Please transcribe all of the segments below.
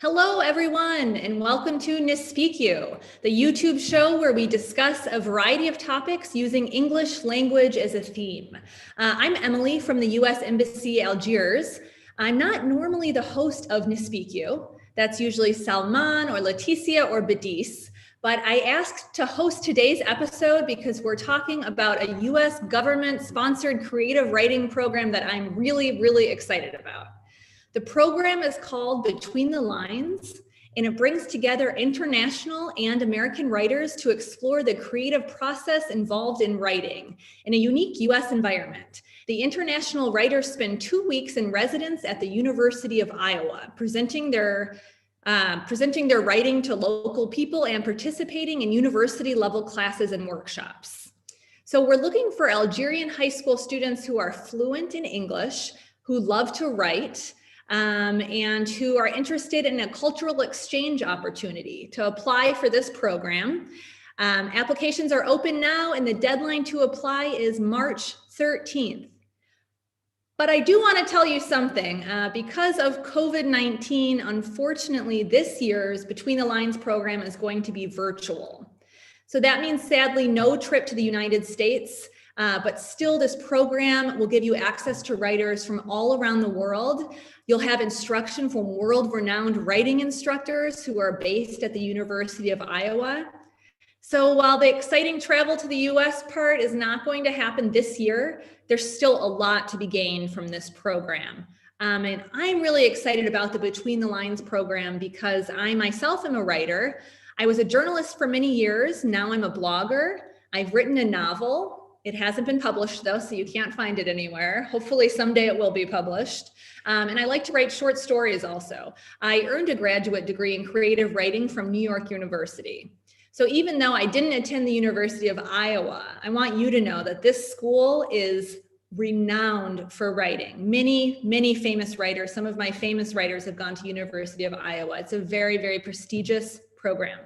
Hello, everyone, and welcome to Nespeakiw, the YouTube show where we discuss a variety of topics using English language as a theme. I'm Emily from the U.S.Embassy, Algiers. I'm not normally the host of Nespeakiw. That's usually Salman or Leticia or Badis. But I asked to host today's episode because we're talking about a U.S. government-sponsored creative writing program that I'm really excited about. The program is called Between the Lines, and it brings together international and American writers to explore the creative process involved in writing in a unique U.S. environment. The international writers spend 2 weeks in residence at the University of Iowa, presenting their writing to local people and participating in university-level classes and workshops. So we're looking for Algerian high school students who are fluent in English, who love to write, and who are interested in a cultural exchange opportunity to apply for this program. Applications are open now, and the deadline to apply is March 13th. But I do want to tell you something. Because of COVID-19, unfortunately, this year's Between the Lines program is going to be virtual. So that means, sadly, no trip to the United States. But still, this program will give you access to writers from all around the world. You'll have instruction from world-renowned writing instructors who are based at the University of Iowa. So while the exciting travel to the US part is not going to happen this year, there's still a lot to be gained from this program. And I'm really excited about the Between the Lines program because I myself am a writer. I was a journalist for many years. Now I'm a blogger. I've written a novel. It hasn't been published though, so you can't find it anywhere. Hopefully someday it will be published. And I like to write short stories also. I earned a graduate degree in creative writing from New York University. So even though I didn't attend the University of Iowa, I want you to know that this school is renowned for writing. Many famous writers, some of my famous writers have gone to University of Iowa. It's a very prestigious program.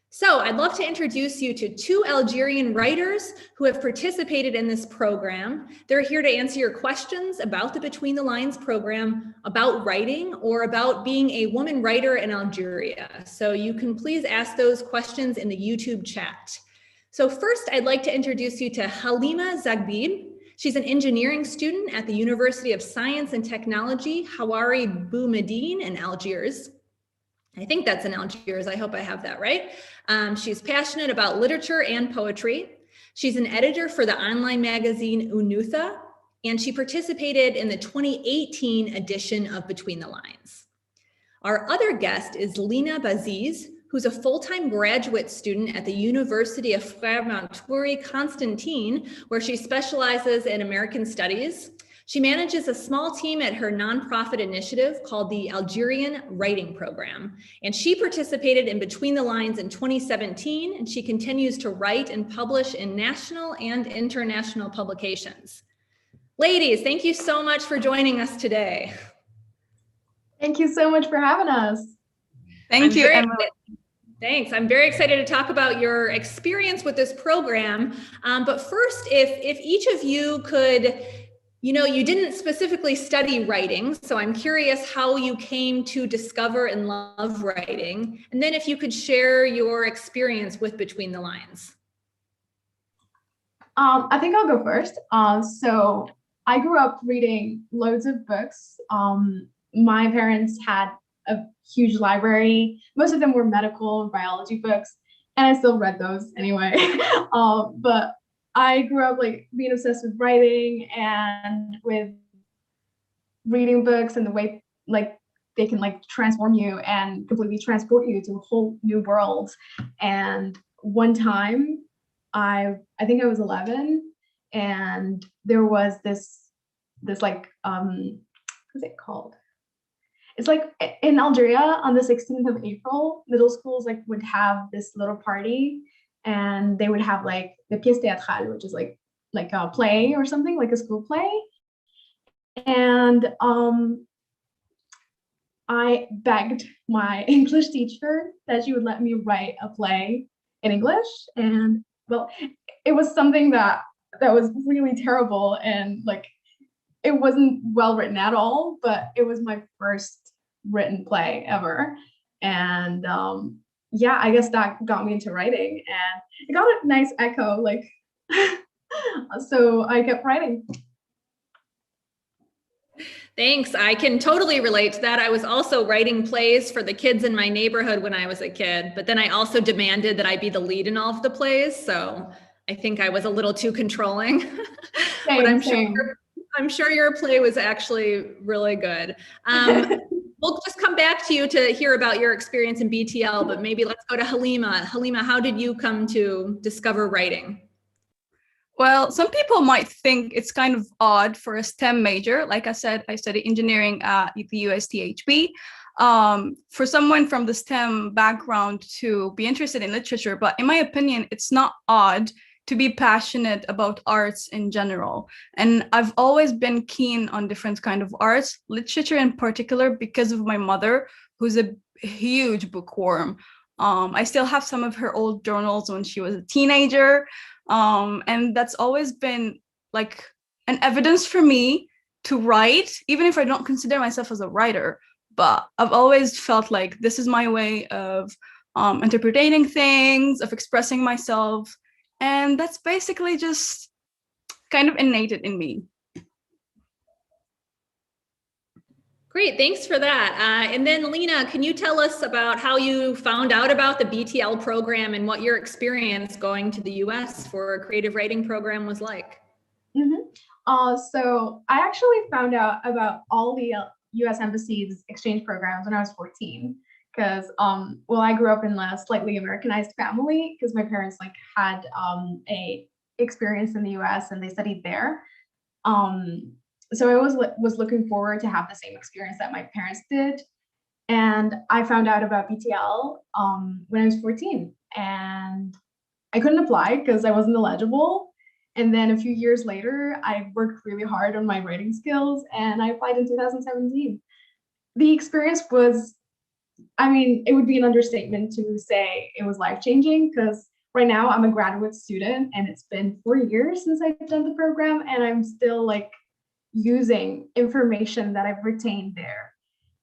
So I'd love to introduce you to 2 Algerian writers who have participated in this program. They're here to answer your questions about the Between the Lines program, about writing, or about being a woman writer in Algeria. So you can please ask those questions in the YouTube chat. So first, I'd like to introduce you to Halima Zagbib. She's an engineering student at the University of Science and Technology, Hawari Boumediene in Algiers. I think that's in Algiers. I hope I have that right. She's passionate about literature and poetry. She's an editor for the online magazine Anutha, and she participated in the 2018 edition of Between the Lines. Our other guest is Lina Baziz, who's a full-time graduate student at the University of Frère Maturi Constantine, where she specializes in American studies. She manages a small team at her nonprofit initiative called the Algerian Writing Program. And she participated in Between the Lines in 2017, and she continues to write and publish in national and international publications. Ladies, thank you so much for joining us today. Thank you so much for having us. Thank you, Emily. Thanks. I'm very excited to talk about your experience with this program. But first, if each of you could, you didn't specifically study writing, so I'm curious how you came to discover and love writing. And then if you could share your experience with Between the Lines. I think I'll go first. So I grew up reading loads of books. My parents had a huge library. Most of them were medical and biology books, and I still read those anyway. But I grew up being obsessed with writing and with reading books and the way they can transform you and completely transport you to a whole new world. And one time, I think I was 11, and there was this what's it called? It's in Algeria on the 16th of April, middle schools would have this little party, and they would have the pièce théâtrale, which is like a play or something, like a school play. And I begged my English teacher that she would let me write a play in English. And well, it was something that was really terrible, and it wasn't well written at all, but it was my first written play ever. And yeah, I guess that got me into writing, and it got a nice echo, like, so I kept writing. Thanks. I can totally relate to that. I was also writing plays for the kids in my neighborhood when I was a kid, but then I also demanded that I be the lead in all of the plays. So I think I was a little too controlling. But I'm sure your play was actually really good. We'll just come back to you to hear about your experience in BTL, but maybe let's go to Halima. Halima, how did you come to discover writing? Well, some people might think it's kind of odd for a STEM major. Like I said, I studied engineering at the USTHB. For someone from the STEM background to be interested in literature, but in my opinion, it's not odd to be passionate about arts in general. And I've always been keen on different kind of arts, literature in particular, because of my mother, who's a huge bookworm. I still have some of her old journals when she was a teenager. And that's always been like an evidence for me to write, even if I don't consider myself as a writer. But I've always felt like this is my way of interpreting things, of expressing myself. And that's basically just kind of innate in me. Great, thanks for that. And then Lena, can you tell us about how you found out about the BTL program and what your experience going to the US for a creative writing program was like? So I actually found out about all the U.S. Embassy's exchange programs when I was 14. Because well, I grew up in a slightly Americanized family because my parents like had a experience in the US and they studied there. So I was looking forward to have the same experience that my parents did. And I found out about BTL when I was 14, and I couldn't apply because I wasn't eligible. And then a few years later, I worked really hard on my writing skills and I applied in 2017. The experience was, I mean, it would be an understatement to say it was life-changing because right now I'm a graduate student and it's been 4 years since I've done the program, and I'm still like using information that I've retained there.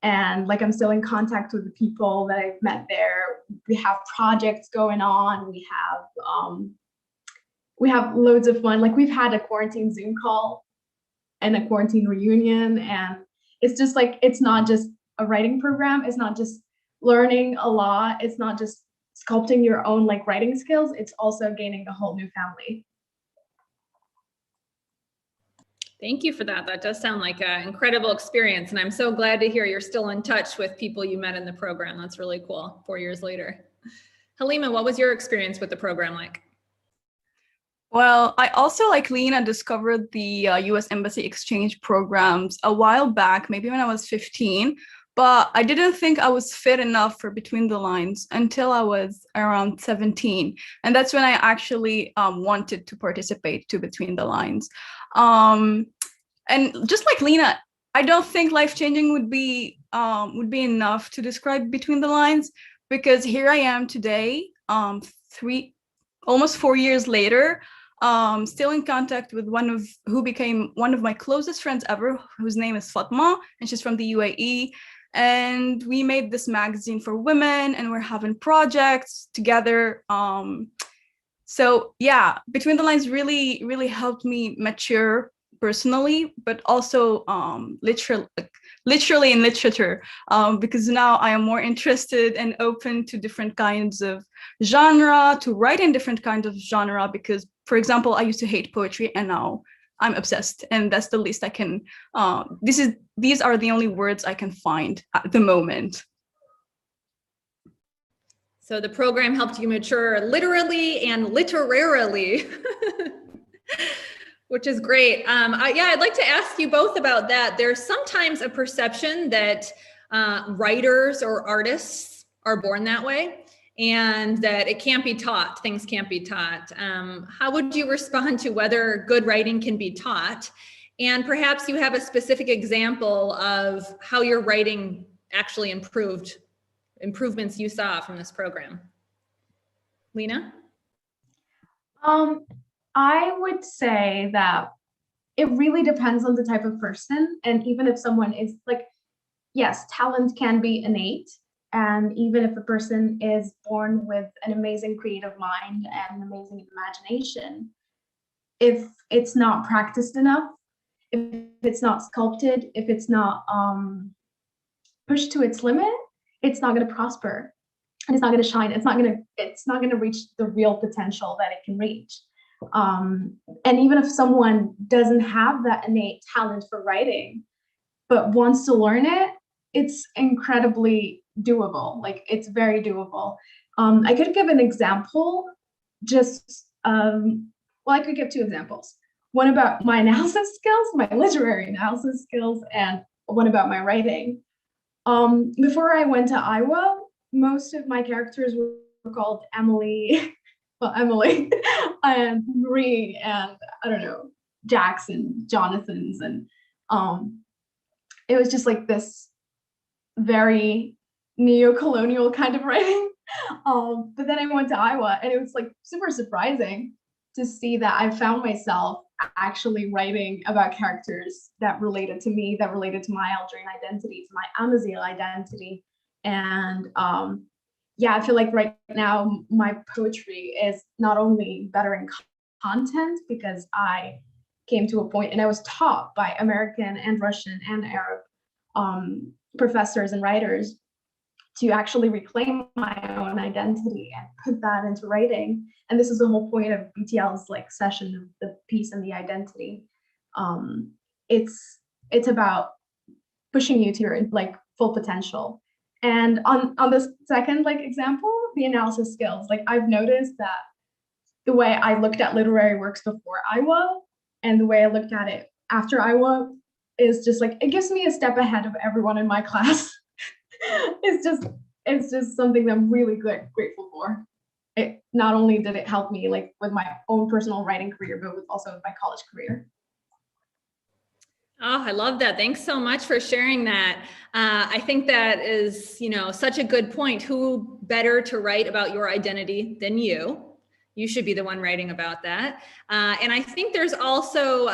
And like I'm still in contact with the people that I've met there. We have projects going on. We have loads of fun. Like we've had a quarantine Zoom call and a quarantine reunion, and it's just like it's not just a writing program. It's not just learning a lot. It's not just sculpting your own like writing skills. It's also gaining a whole new family. Thank you for that. That does sound like an incredible experience. And I'm so glad to hear you're still in touch with people you met in the program. That's really cool, 4 years later. Halima, what was your experience with the program like? Well, I also, like Lena, discovered the U.S. Embassy exchange programs a while back, maybe when I was 15, but I didn't think I was fit enough for Between the Lines until I was around 17. And that's when I actually wanted to participate to Between the Lines. And just like Lena, I don't think life-changing would be enough to describe Between the Lines, because here I am today, almost 4 years later, still in contact with who became one of my closest friends ever, whose name is Fatma, and she's from the UAE. And we made this magazine for women, and we're having projects together. So yeah, Between the Lines really, really helped me mature personally, but also literally in literature, because now I am more interested and open to different kinds of genre, to write in different kinds of genre, because, for example, I used to hate poetry and now I'm obsessed, and that's the least I can, these are the only words I can find at the moment. So the program helped you mature literally and literarily, which is great. Yeah, I'd like to ask you both about that. There's sometimes a perception that writers or artists are born that way, and that it can't be taught, things can't be taught. How would you respond to whether good writing can be taught? And perhaps you have a specific example of how your writing actually improvements you saw from this program. Lena? I would say that it really depends on the type of person. And even if someone is like, yes, talent can be innate. And even if a person is born with an amazing creative mind and an amazing imagination, if it's not practiced enough, if it's not sculpted, if it's not pushed to its limit, it's not going to prosper, and it's not going to shine. It's not going to reach the real potential that it can reach. And even if someone doesn't have that innate talent for writing, but wants to learn it, it's incredibly doable. Like, it's very doable. I could give an example, just well, I could give two examples. One about my analysis skills, my literary analysis skills, and one about my writing. Before I went to Iowa, most of my characters were called Emily, well, Emily, and Marie, and I don't know, Jackson, Jonathan's, and it was just like this very neo-colonial kind of writing. But then I went to Iowa, and it was like super surprising to see that I found myself actually writing about characters that related to me, that related to my Algerian identity, to my Amazigh identity. And yeah, I feel like right now my poetry is not only better in content, because I came to a point and I was taught by American and Russian and Arab professors and writers to actually reclaim my own identity and put that into writing. And this is the whole point of BTL's like session of the piece and the identity. It's about pushing you to your like full potential. And on this second like example, the analysis skills, like I've noticed that the way I looked at literary works before Iowa and the way I looked at it after Iowa is just like, it gives me a step ahead of everyone in my class. it's just something that I'm really grateful for. It not only did it help me like with my own personal writing career, but with also my college career. Oh, I love that. Thanks so much for sharing that. I think that is, such a good point. Who better to write about your identity than you? You should be the one writing about that. And I think there's also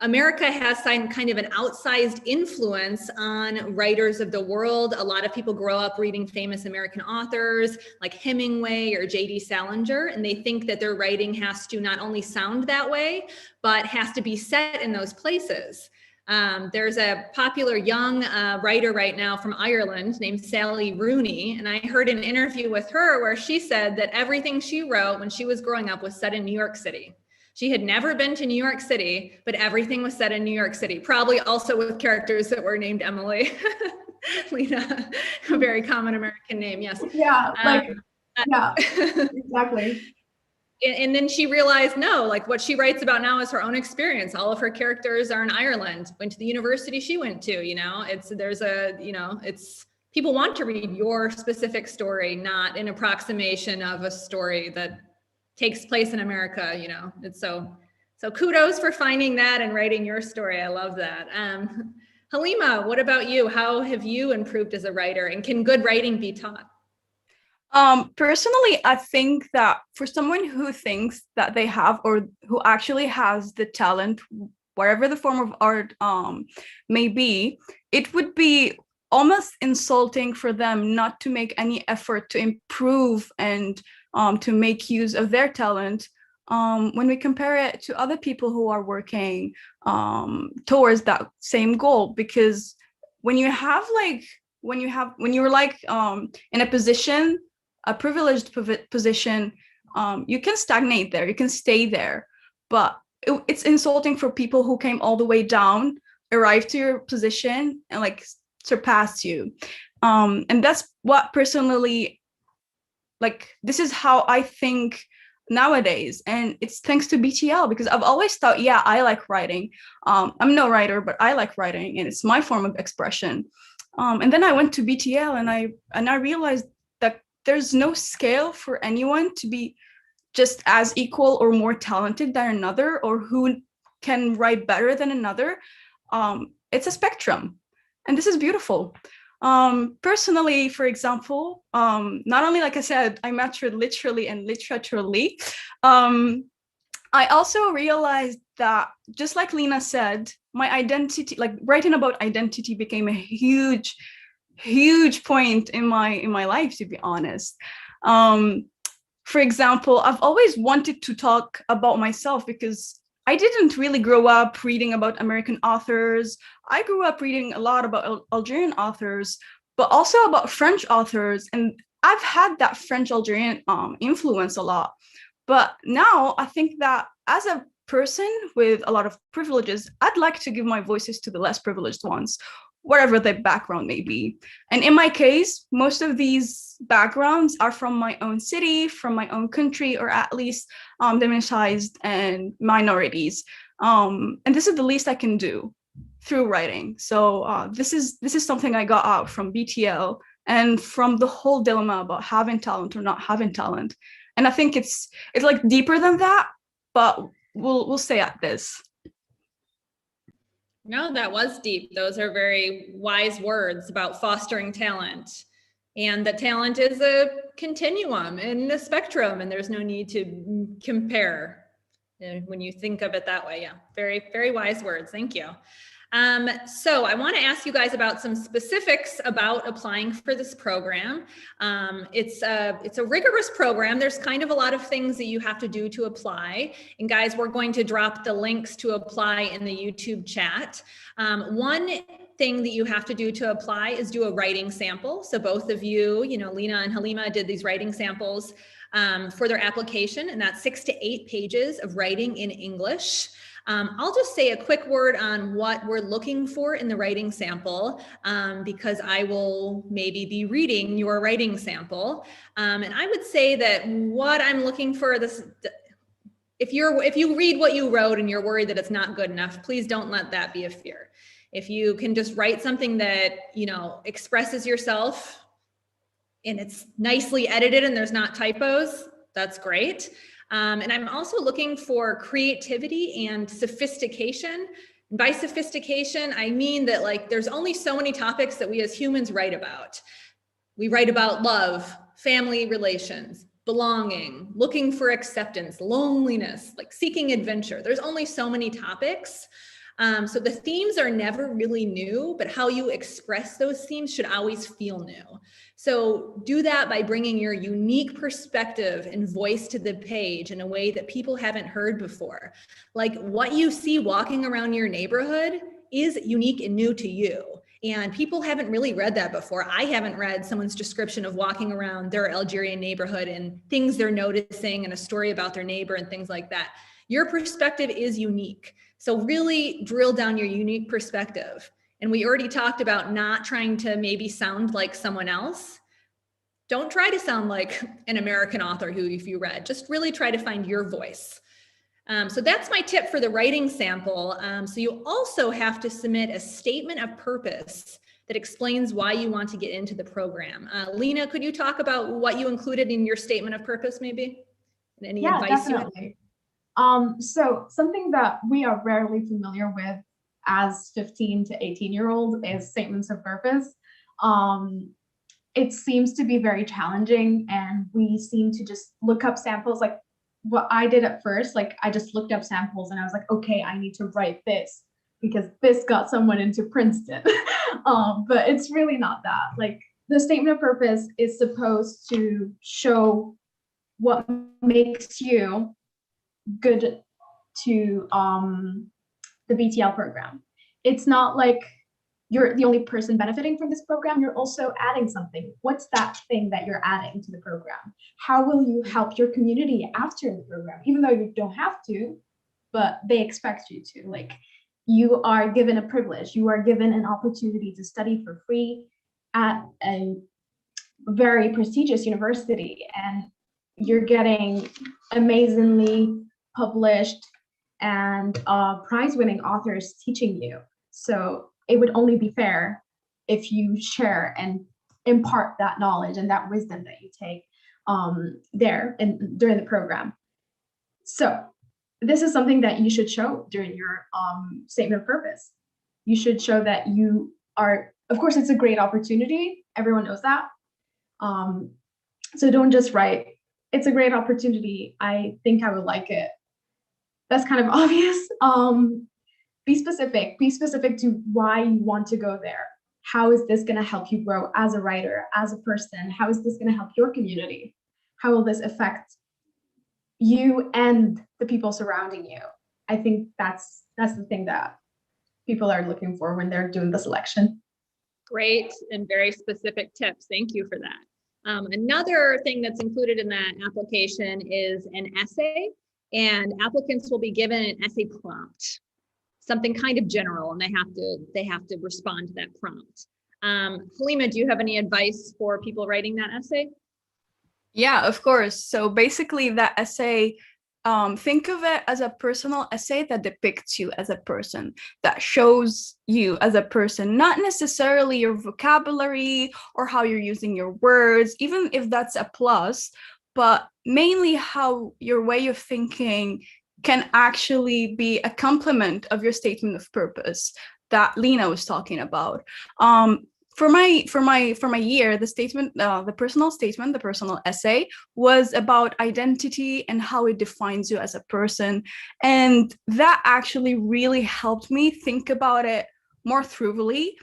America has kind of an outsized influence on writers of the world. A lot of people grow up reading famous American authors like Hemingway or J.D. Salinger, and they think that their writing has to not only sound that way, but has to be set in those places. There's a popular young writer right now from Ireland named Sally Rooney, and I heard an interview with her where she said that everything she wrote when she was growing up was set in New York City. She had never been to New York City, but everything was set in New York City, probably also with characters that were named Emily. Lena, a very common American name, yes. Yeah, yeah, exactly. And then she realized, no, like what she writes about now is her own experience. All of her characters are in Ireland, went to the university she went to, it's people want to read your specific story, not an approximation of a story that takes place in America, It's so kudos for finding that and writing your story. I love that. Halima, what about you? How have you improved as a writer, and can good writing be taught? Personally, I think that for someone who thinks that they have, or who actually has the talent, whatever the form of art may be, it would be almost insulting for them not to make any effort to improve and to make use of their talent when we compare it to other people who are working towards that same goal. Because when you're like in a position, a privileged position, you can stagnate there, you can stay there, but it's insulting for people who came all the way down, arrived to your position, and like surpassed you. And that's what personally, like, this is how I think nowadays. And it's thanks to BTL, because I've always thought, yeah, I like writing. I'm no writer, but I like writing, and it's my form of expression. And then I went to BTL, and I realized that there's no scale for anyone to be just as equal or more talented than another, or who can write better than another. It's a spectrum, and this is beautiful. Personally, for example, not only, like I said, I matured literally and literaturally, I also realized that, just like Lena said, my identity, like writing about identity, became a huge point in my life, to be honest. For example, I've always wanted to talk about myself because I didn't really grow up reading about American authors. I grew up reading a lot about Algerian authors, but also about French authors, and I've had that French Algerian influence a lot. But now I think that as a person with a lot of privileges, I'd like to give my voices to the less privileged ones, wherever their background may be. And in my case, most of these backgrounds are from my own city, from my own country, or at least diminished and minorities. And this is the least I can do through writing. So this is something I got out from BTL and from the whole dilemma about having talent or not having talent. And I think it's like deeper than that, but we'll stay at this. No, that was deep. Those are very wise words about fostering talent, and that talent is a continuum and a spectrum, and there's no need to compare when you think of it that way. Yeah, very, very wise words. Thank you. So I want to ask you guys about some specifics about applying for this program. It's a rigorous program. There's kind of a lot of things that you have to do to apply. And guys, we're going to drop the links to apply in the YouTube chat. One thing that you have to do to apply is do a writing sample. So both of you, Lena and Halima did these writing samples for their application, and that's 6 to 8 pages of writing in English. I'll just say a quick word on what we're looking for in the writing sample, because I will maybe be reading your writing sample. And I would say that what I'm looking for, if you read what you wrote and you're worried that it's not good enough, please don't let that be a fear. If you can just write something that, expresses yourself and it's nicely edited and there's not typos, that's great. And I'm also looking for creativity and sophistication. And by sophistication, I mean that there's only so many topics that we as humans write about. We write about love, family relations, belonging, looking for acceptance, loneliness, seeking adventure. There's only so many topics. So the themes are never really new, but how you express those themes should always feel new. So do that by bringing your unique perspective and voice to the page in a way that people haven't heard before. Like what you see walking around your neighborhood is unique and new to you. And people haven't really read that before. I haven't read someone's description of walking around their Algerian neighborhood and things they're noticing and a story about their neighbor and things like that. Your perspective is unique. So really drill down your unique perspective. And we already talked about not trying to maybe sound like someone else. Don't try to sound like an American author who, if you read, just really try to find your voice. So that's my tip for the writing sample. So you also have to submit a statement of purpose that explains why you want to get into the program. Lena, could you talk about what you included in your statement of purpose, maybe? And any advice definitely. So something that we are rarely familiar with as 15 to 18-year-olds is statements of purpose. It seems to be very challenging, and we seem to just look up samples. Like what I did at first, I just looked up samples and I was like, okay, I need to write this because this got someone into Princeton. But it's really not that. The statement of purpose is supposed to show what makes you good to the BTL program. It's not like you're the only person benefiting from this program. You're also adding something. What's that thing that you're adding to the program? How will you help your community after the program? Even though you don't have to, but they expect you to. You are given a privilege. You are given an opportunity to study for free at a very prestigious university, and you're getting amazingly published and prize-winning authors teaching you. So it would only be fair if you share and impart that knowledge and that wisdom that you take there and during the program. So this is something that you should show during your statement of purpose. You should show that you are, of course, it's a great opportunity. Everyone knows that. So don't just write, it's a great opportunity. I think I would like it. that's kind of obvious. Be specific. Be specific to why you want to go there. How is this going to help you grow as a writer, as a person? How is this going to help your community? How will this affect you and the people surrounding you? I think that's the thing that people are looking for when they're doing the selection. Great and very specific tips. Thank you for that. Another thing that's included in that application is an essay, and applicants will be given an essay prompt, something kind of general, and they have to respond to that prompt. Halima, do you have any advice for people writing that essay? Yeah, of course. So basically that essay, think of it as a personal essay that depicts you as a person, that shows you as a person, not necessarily your vocabulary or how you're using your words, even if that's a plus, but mainly how your way of thinking can actually be a complement of your statement of purpose that Lena was talking about. For my year, the statement, the personal statement, the personal essay was about identity and how it defines you as a person. And that actually really helped me think about it more thoroughly.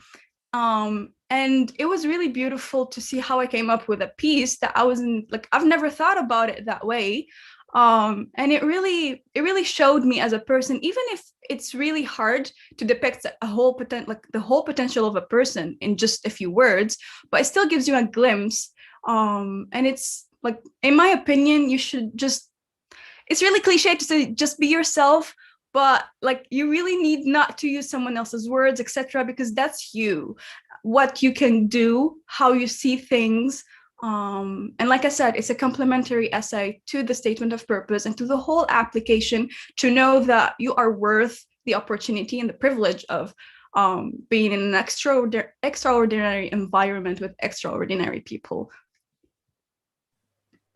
And it was really beautiful to see how I came up with a piece that I've never thought about it that way. And it really showed me as a person, even if it's really hard to depict the whole potential of a person in just a few words, but it still gives you a glimpse. And it's like, in my opinion, you should it's really cliche to say just be yourself, but like you really need not to use someone else's words, etc., because that's you, what you can do, how you see things. And like I said, it's a complementary essay to the statement of purpose and to the whole application, to know that you are worth the opportunity and the privilege of being in an extraordinary environment with extraordinary people.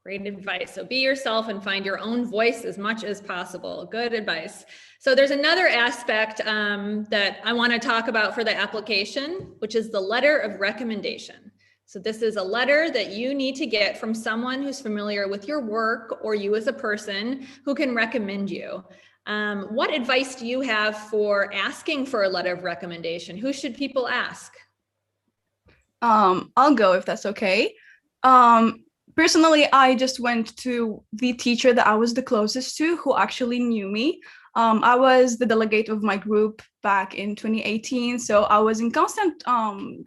Great advice. So be yourself and find your own voice as much as possible. Good advice. So there's another aspect that I want to talk about for the application, which is the letter of recommendation. So this is a letter that you need to get from someone who's familiar with your work or you as a person who can recommend you. What advice do you have for asking for a letter of recommendation? Who should people ask? I'll go if that's okay. Personally, I just went to the teacher that I was the closest to, who actually knew me. I was the delegate of my group back in 2018, so I was in constant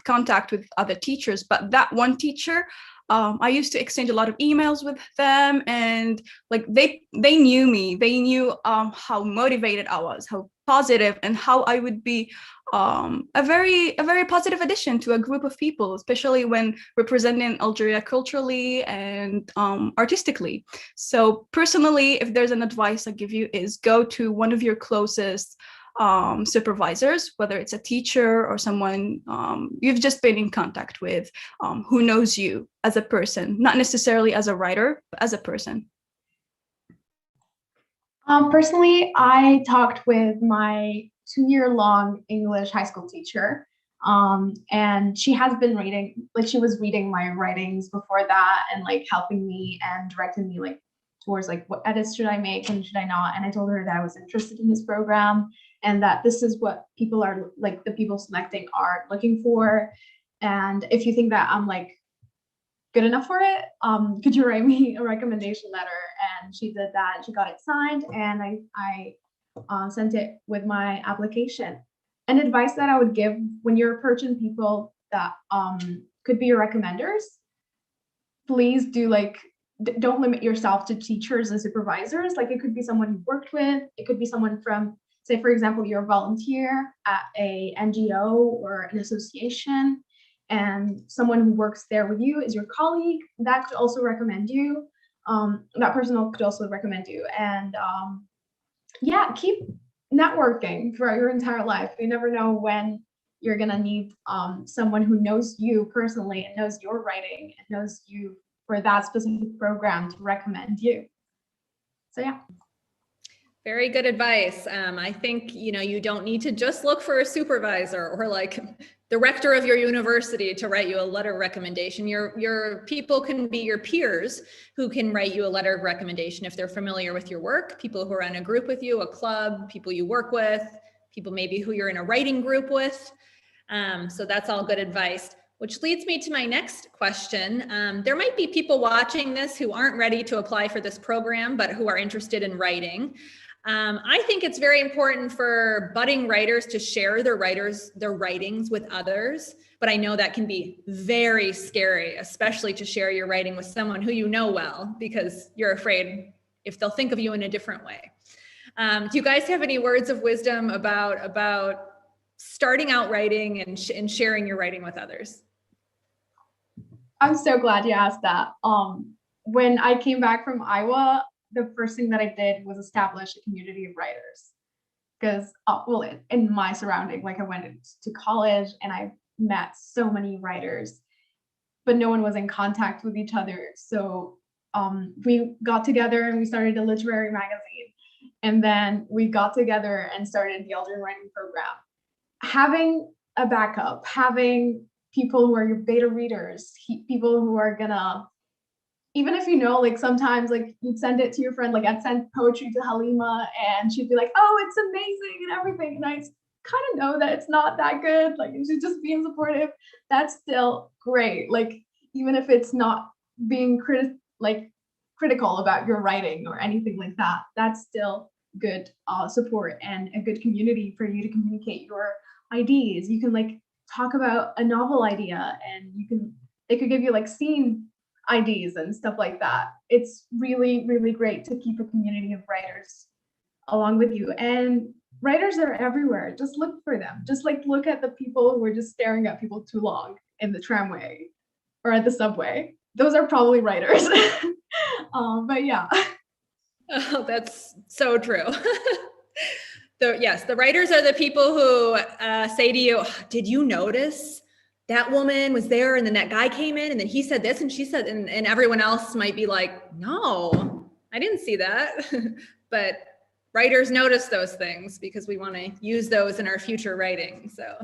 contact with other teachers, but that one teacher, I used to exchange a lot of emails with them, and like they knew me. They knew how motivated I was, how positive, and how I would be a very positive addition to a group of people, especially when representing Algeria culturally and artistically. So personally, if there's an advice I give you, is go to one of your closest supervisors, whether it's a teacher or someone you've just been in contact with, who knows you as a person, not necessarily as a writer, but as a person. Personally, I talked with my 2-year-long English high school teacher, and she has been she was reading my writings before that and like helping me and directing me like towards like what edits should I make and should I not. And I told her that I was interested in this program and that this is what people are like, the people selecting are looking for. And if you think that I'm like good enough for it, could you write me a recommendation letter? And she did that. She got it signed, and I sent it with my application. An advice that I would give when you're approaching people that could be your recommenders, please do don't limit yourself to teachers and supervisors. Like it could be someone you worked with, it could be someone from, say for example, you're a volunteer at a NGO or an association, and someone who works there with you is your colleague. That could also recommend you. That person could also recommend you. And yeah, keep networking throughout your entire life. You never know when you're gonna need someone who knows you personally and knows your writing and knows you for that specific program to recommend you. So yeah. Very good advice. I think, you don't need to just look for a supervisor or like the rector of your university to write you a letter of recommendation. Your people can be your peers who can write you a letter of recommendation if they're familiar with your work, people who are in a group with you, a club, people you work with, people maybe who you're in a writing group with. So that's all good advice, which leads me to my next question. There might be people watching this who aren't ready to apply for this program, but who are interested in writing. I think it's very important for budding writers to share their writings with others, but I know that can be very scary, especially to share your writing with someone who you know well, because you're afraid if they'll think of you in a different way. Do you guys have any words of wisdom about starting out writing and sharing your writing with others? I'm so glad you asked that. When I came back from Iowa, the first thing that I did was establish a community of writers. Because, in my surrounding, like I went to college and I met so many writers, but no one was in contact with each other. So we got together and we started a literary magazine. And then we got together and started the Algerian writing program. Having a backup, having people who are your beta readers, people who are gonna, even if you know, like sometimes like you'd send it to your friend, like I'd send poetry to Halima and she'd be like, oh, it's amazing and everything. And I kind of know that it's not that good. Like she's just being supportive. That's still great. Like even if it's not being critical about your writing or anything like that, that's still good support and a good community for you to communicate your ideas. You can like talk about a novel idea and they could give you like scene ideas and stuff like that. It's really, really great to keep a community of writers along with you. And writers are everywhere. Just look for them. Just like look at the people who are just staring at people too long in the tramway or at the subway. Those are probably writers. But yeah. Oh, that's so true. Yes, the writers are the people who say to you, did you notice that woman was there and then that guy came in and then he said this and she said, and everyone else might be like, no, I didn't see that. But writers notice those things because we want to use those in our future writing. So,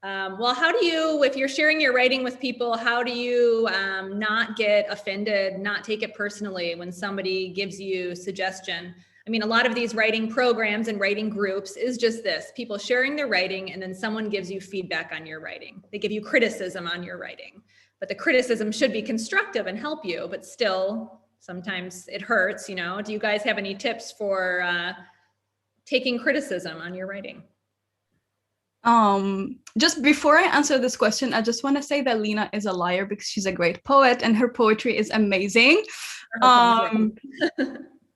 well, how do you, if you're sharing your writing with people, how do you not get offended, not take it personally when somebody gives you suggestion? I mean, a lot of these writing programs and writing groups is just this, people sharing their writing and then someone gives you feedback on your writing. They give you criticism on your writing, but the criticism should be constructive and help you, but still sometimes it hurts, you know? Do you guys have any tips for taking criticism on your writing? Just before I answer this question, I just want to say that Lena is a liar because she's a great poet and her poetry is amazing.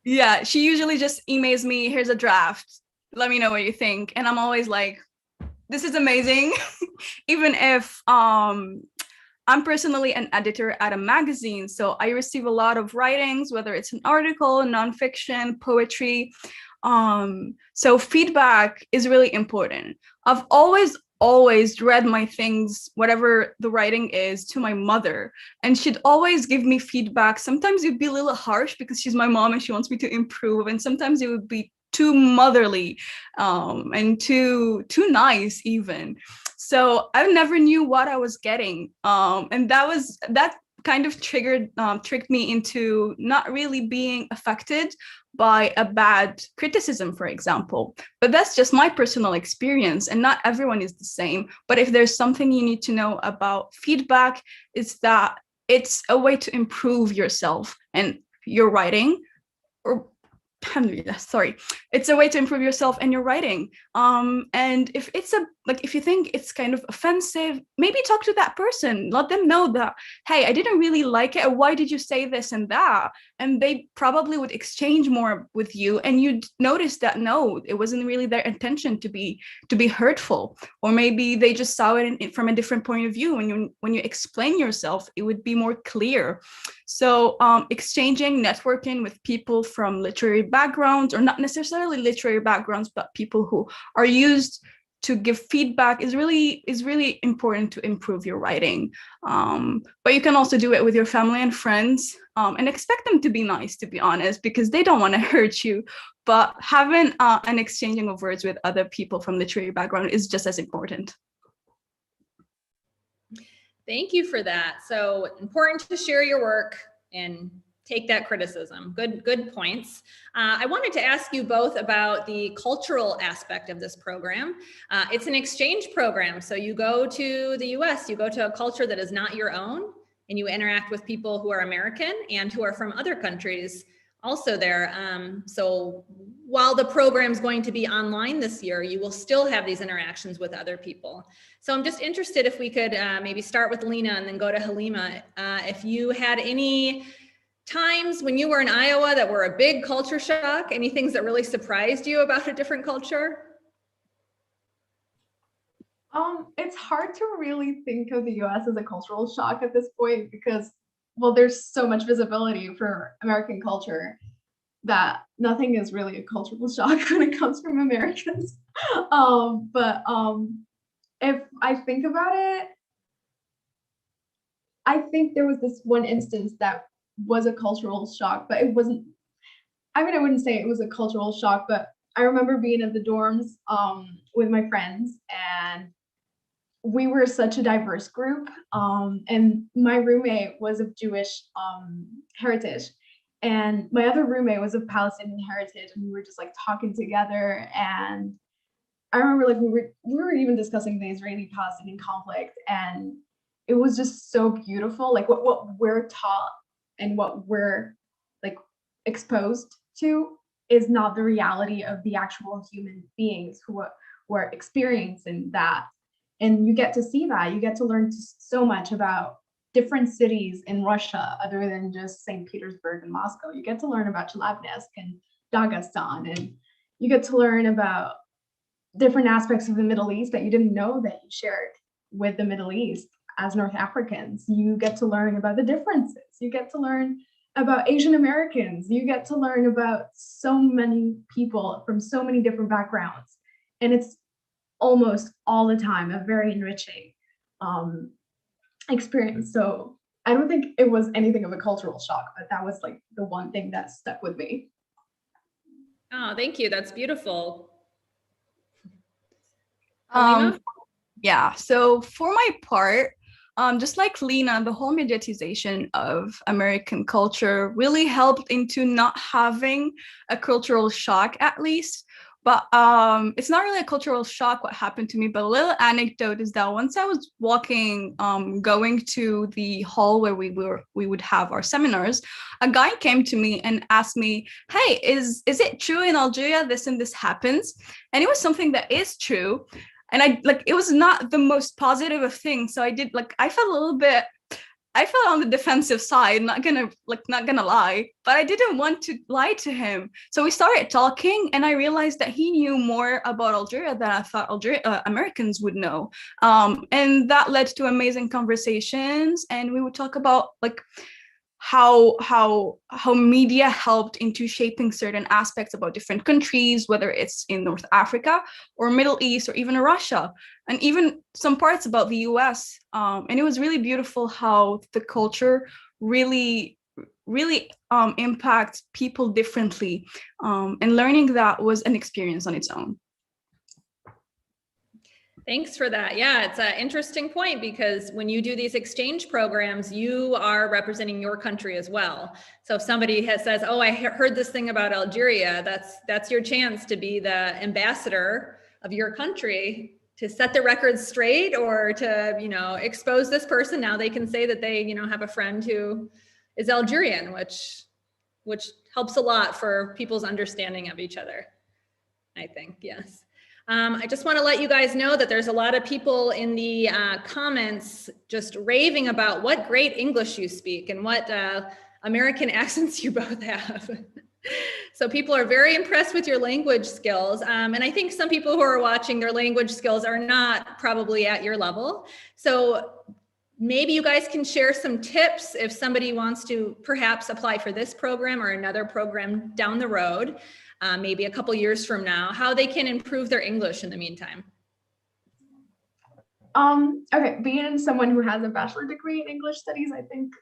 Yeah, she usually just emails me, here's a draft, let me know what you think. And I'm always like, this is amazing. Even if I'm personally an editor at a magazine, so I receive a lot of writings, whether it's an article, nonfiction, poetry. So feedback is really important. I've always read my things, whatever the writing is, to my mother, and she'd always give me feedback. Sometimes it'd be a little harsh because she's my mom and she wants me to improve, and sometimes it would be too motherly and too nice even. So I never knew what I was getting, and that kind of tricked me into not really being affected by a bad criticism, for example. But that's just my personal experience, and not everyone is the same. But if there's something you need to know about feedback, it's that it's a way to improve yourself and your writing, or it's a way to improve yourself and your writing. And if if you think it's kind of offensive, maybe talk to that person, let them know that, hey, I didn't really like it, or why did you say this and that? And they probably would exchange more with you, and you'd notice that no, it wasn't really their intention to be hurtful, or maybe they just saw it from a different point of view. When you explain yourself, it would be more clear. So exchanging, networking with people from literary backgrounds, or not necessarily literary backgrounds, but people who are used to give feedback is really important to improve your writing. But you can also do it with your family and friends, and expect them to be nice, to be honest, because they don't want to hurt you. But having an exchanging of words with other people from literary background is just as important. Thank you for that. So important to share your work and take that criticism. Good points. I wanted to ask you both about the cultural aspect of this program. It's an exchange program. So you go to the US, you go to a culture that is not your own, and you interact with people who are American and who are from other countries also there. So while the program's going to be online this year, you will still have these interactions with other people. So I'm just interested if we could maybe start with Lena and then go to Halima. If you had any times when you were in Iowa that were a big culture shock, any things that really surprised you about a different culture? It's hard to really think of the US as a cultural shock at this point because, well, there's so much visibility for American culture that nothing is really a cultural shock when it comes from Americans. But if I think about it, I think there was this one instance that was a cultural shock, but it wasn't, I mean, I wouldn't say it was a cultural shock, but I remember being at the dorms with my friends, and we were such a diverse group. And my roommate was of Jewish heritage, and my other roommate was of Palestinian heritage, and we were just like talking together. And I remember like we were even discussing the Israeli-Palestinian conflict, and it was just so beautiful. Like what we're taught and what we're like exposed to is not the reality of the actual human beings who are experiencing that. And you get to see that. You get to learn so much about different cities in Russia other than just St. Petersburg and Moscow. You get to learn about Chelyabinsk and Dagestan, and you get to learn about different aspects of the Middle East that you didn't know that you shared with the Middle East as North Africans. You get to learn about the differences. You get to learn about Asian Americans. You get to learn about so many people from so many different backgrounds. And it's almost all the time a very enriching experience. So I don't think it was anything of a cultural shock, but that was like the one thing that stuck with me. Oh, thank you. That's beautiful. Yeah, so for my part, just like Lena, the whole mediatization of American culture really helped into not having a cultural shock, at least. But it's not really a cultural shock what happened to me, but a little anecdote is that once I was walking, going to the hall where we would have our seminars, a guy came to me and asked me, "Hey, is it true in Algeria this and this happens?" And it was something that is true. And it was not the most positive of things. So I felt on the defensive side, not gonna lie, but I didn't want to lie to him. So we started talking, and I realized that he knew more about Algeria than I thought Americans would know. And that led to amazing conversations, and we would talk about like how media helped into shaping certain aspects about different countries, whether it's in North Africa or Middle East or even Russia, and even some parts about the US. And it was really beautiful how the culture really impacts people differently. And learning that was an experience on its own. Thanks for that. Yeah, it's an interesting point because when you do these exchange programs, you are representing your country as well. So if somebody says, "Oh, I heard this thing about Algeria," that's your chance to be the ambassador of your country to set the records straight, or to expose this person. Now they can say that they have a friend who is Algerian, which helps a lot for people's understanding of each other, I think. Yes. I just want to let you guys know that there's a lot of people in the comments just raving about what great English you speak and what American accents you both have. So people are very impressed with your language skills. And I think some people who are watching, their language skills are not probably at your level. So maybe you guys can share some tips if somebody wants to perhaps apply for this program or another program down the road. Maybe a couple years from now, how they can improve their English in the meantime. Okay, being someone who has a bachelor degree in English studies, I think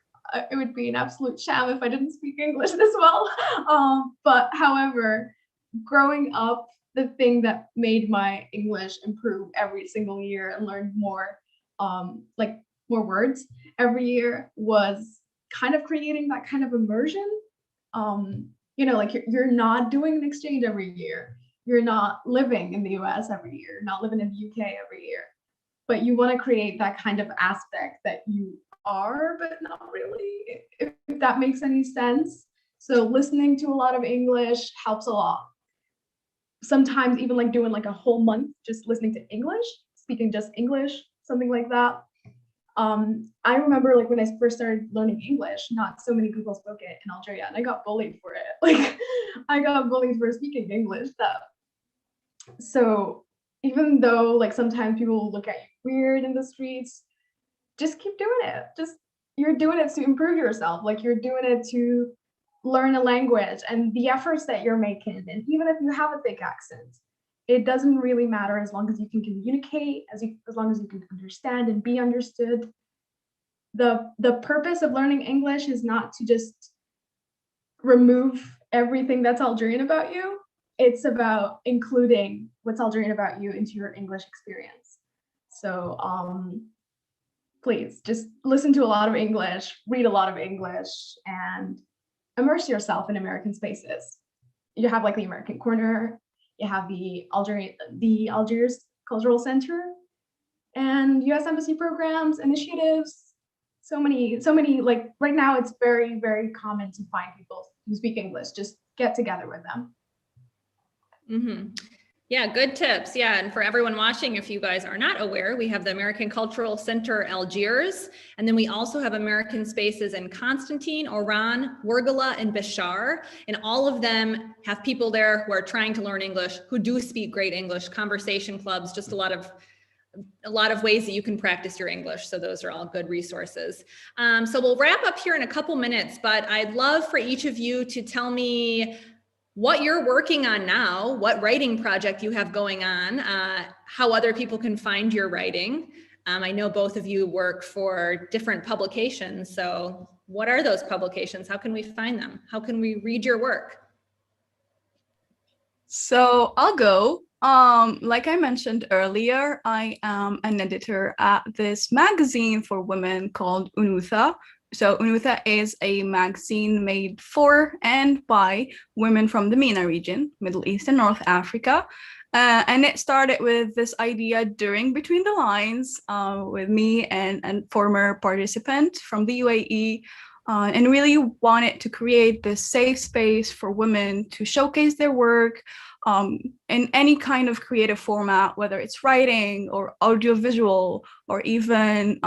it would be an absolute sham if I didn't speak English this well. But however, growing up, the thing that made my English improve every single year and learn more, like more words every year was kind of creating that kind of immersion. Like you're not doing an exchange every year. You're not living in the US every year, not living in the UK every year. But you want to create that kind of aspect that you are, but not really, if that makes any sense. So listening to a lot of English helps a lot. Sometimes even like doing like a whole month just listening to English, speaking just English, something like that. I remember like when I first started learning English, not so many people spoke it in Algeria, and I got bullied for it. Like I got bullied for speaking English. So even though like sometimes people will look at you weird in the streets, just keep doing it. You're doing it to improve yourself. Like you're doing it to learn a language, and the efforts that you're making. And even if you have a thick accent, it doesn't really matter as long as you can communicate, as long as you can understand and be understood. The purpose of learning English is not to just remove everything that's Algerian about you. It's about including what's Algerian about you into your English experience. So please just listen to a lot of English, read a lot of English, and immerse yourself in American spaces. You have like the American Corner, you have the Algiers Cultural Center, and U.S. Embassy programs, initiatives. So many, like right now it's very, very common to find people who speak English. Just get together with them. Mm-hmm. Yeah, good tips. Yeah, and for everyone watching, if you guys are not aware, we have the American Cultural Center Algiers, and then we also have American spaces in Constantine, Oran, Wergela, and Bishar, and all of them have people there who are trying to learn English, who do speak great English, conversation clubs, just a lot of ways that you can practice your English. So those are all good resources. So we'll wrap up here in a couple minutes, but I'd love for each of you to tell me what you're working on now, what writing project you have going on, how other people can find your writing. I know both of you work for different publications. So what are those publications? How can we find them? How can we read your work? So I'll go. Like I mentioned earlier, I am an editor at this magazine for women called Anutha. So Anutha is a magazine made for and by women from the MENA region, Middle East and North Africa. And it started with this idea during Between the Lines with me and former participant from the UAE, and really wanted to create this safe space for women to showcase their work in any kind of creative format, whether it's writing or audiovisual or even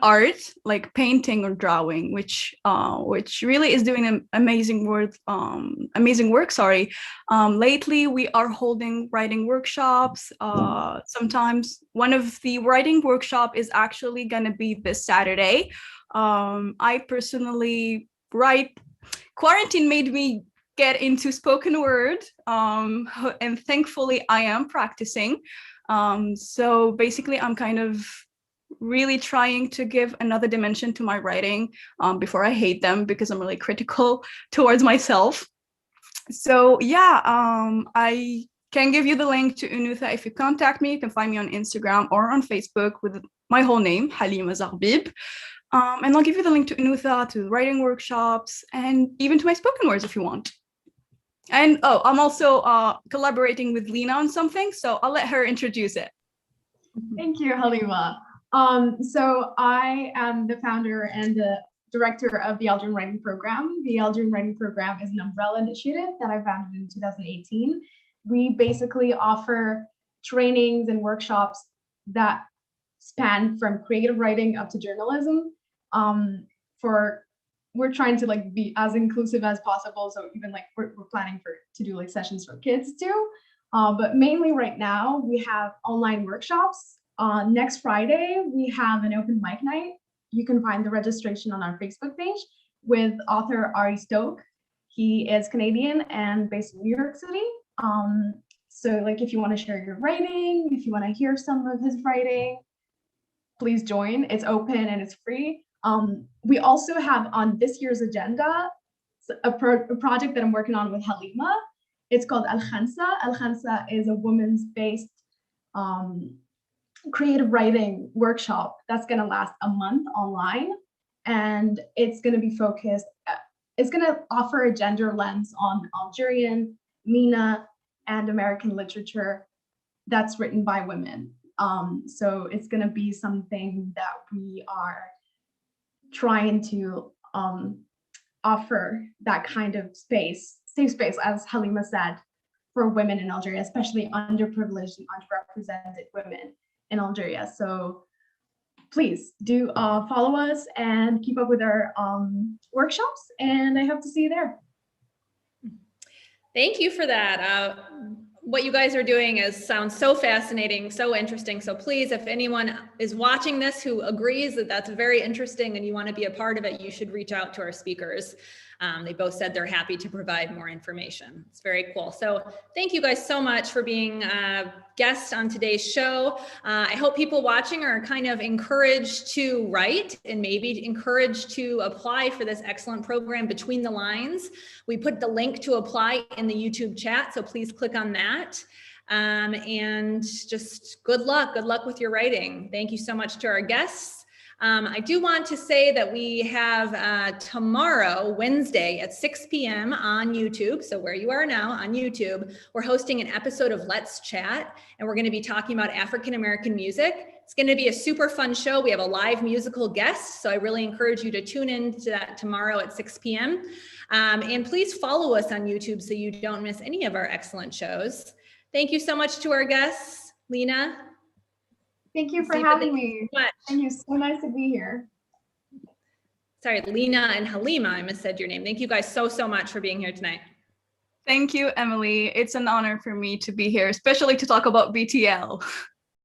art like painting or drawing, which really is doing an amazing work. Lately, we are holding writing workshops. Sometimes one of the writing workshop is actually going to be this Saturday. I personally write. Quarantine made me get into spoken word, and thankfully I am practicing. So basically, I'm kind of really trying to give another dimension to my writing before I hate them, because I'm really critical towards myself. So yeah, I can give you the link to Anutha. If you contact me, you can find me on Instagram or on Facebook with my whole name, Halima Zarbib. And I'll give you the link to Anutha, to writing workshops, and even to my spoken words if you want. And I'm also collaborating with Lena on something, so I'll let her introduce it. Thank you, Halima. So I am the founder and the director of the Algerian Writing Program. The Algerian Writing Program is an umbrella initiative that I founded in 2018. We basically offer trainings and workshops that span from creative writing up to journalism. We're trying to like be as inclusive as possible. So even like we're planning to do like sessions for kids too. But mainly right now we have online workshops. Next Friday, we have an open mic night. You can find the registration on our Facebook page with author Ari Stoke. He is Canadian and based in New York City. So like if you want to share your writing, if you want to hear some of his writing, please join. It's open and it's free. We also have on this year's agenda a project that I'm working on with Halima. It's called Al Khansa. Al Khansa is a women's based creative writing workshop that's going to last a month online. And it's going to be focused, it's going to offer a gender lens on Algerian, MENA, and American literature that's written by women. So it's going to be something that we are trying to offer that kind of space, safe space, as Halima said, for women in Algeria, especially underprivileged and underrepresented women in Algeria. So please do follow us and keep up with our workshops, and I hope to see you there. Thank you for that. What you guys are doing sounds so fascinating, so interesting. So please, if anyone is watching this who agrees that that's very interesting and you want to be a part of it, you should reach out to our speakers. They both said they're happy to provide more information. It's very cool. So thank you guys so much for being guests on today's show. I hope people watching are kind of encouraged to write and maybe encouraged to apply for this excellent program, Between the Lines. We put the link to apply in the YouTube chat, so please click on that. And just good luck with your writing. Thank you so much to our guests. I do want to say that we have tomorrow, Wednesday at 6 p.m. on YouTube. So where you are now on YouTube, we're hosting an episode of Let's Chat, and we're going to be talking about African-American music. It's going to be a super fun show. We have a live musical guest, so I really encourage you to tune in to that tomorrow at 6 p.m. And please follow us on YouTube so you don't miss any of our excellent shows. Thank you so much to our guests. Lena. Thank you for having me. Thank you. So nice to be here. Sorry, Lena and Halima, I missaid your name. Thank you guys so much for being here tonight. Thank you, Emily. It's an honor for me to be here, especially to talk about BTL.